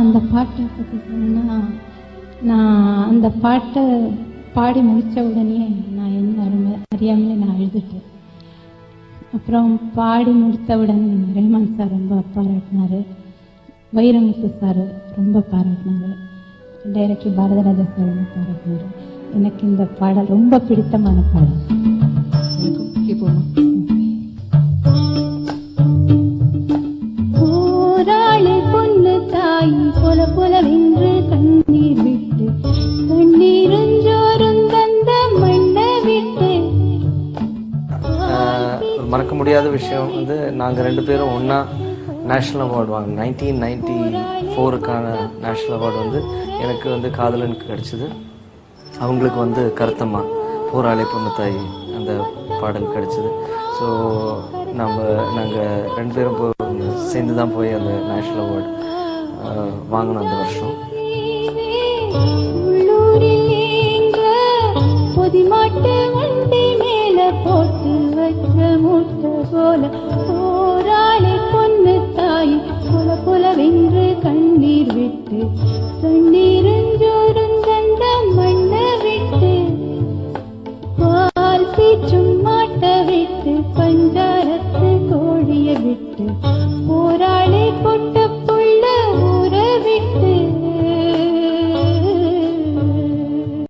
அந்த பாட்டை பற்றி சொன்னா, நான் அந்த பாட்டை பாடி முடித்த உடனே நான் என்ன அறியாமலே நான் எழுதிட்டேன். அப்புறம் பாடி முடித்தவுடன் ரஹ்மான் சார் ரொம்ப பாராட்டினார், வைரமுத்து சார் ரொம்ப பாராட்டினார், டைரக்டர் பாரதிராஜா சார் ரொம்ப பாராட்டினார். எனக்கு இந்த பாடல் ரொம்ப பிடித்தமான பாடல். போராளி பொண்ணு தாய் போல போலவென்று கண்ணீர் விட்டு கண்ணீரஞ்சோரும் தந்த மண்ணை விட்டு. ஒரு மறக்க முடியாத விஷயம் வந்து நாங்கள் 2 பேரும் ஒன்றா நேஷ்னல் அவார்டு வாங்க 1994க்கான நேஷ்னல் அவார்டு வந்து எனக்கு வந்து காதலனுக்கு கிடச்சிது, அவங்களுக்கு வந்து கருத்தம்மா போராளி பொண்ணு தாய் அந்த பாடல் கிடச்சிது. ஸோ நாங்கள் 2 பேரும் சேர்ந்து தான் போய் அந்த நேஷ்னல் அவார்டு வாங்கினோம் அந்த வருஷம். பொதிமாட்டு வண்டி மேல போட்டு வச்ச மூட்டை போல போராளி பொண்ணு தாய் போல போல வென்று கண்ணீர் விட்டு கண்ணீர்